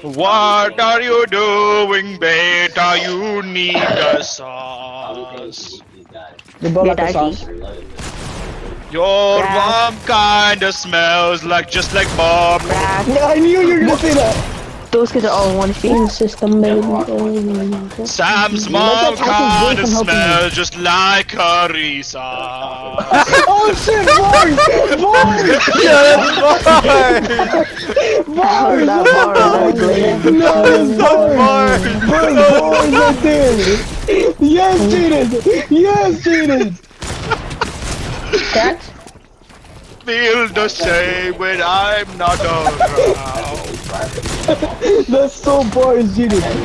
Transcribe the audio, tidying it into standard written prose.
What are you doing, beta? You need a sauce. The ball like a Beta sauce. Your Crack. mom kinda smells like just like mom. Crack. Yeah, I knew you were gonna say that. Those kids are all in one feet. Game system, baby. Sam's Let mom that happen, kinda Jason, helping you. smells just like Carissa. Oh shit, bars! Bars! How's that bar ugly? No, bars! Bars right there! Yes, Jaden! Yes, Jaden! Cracked? Feel the same when I'm not around. That's so bars, Jaden!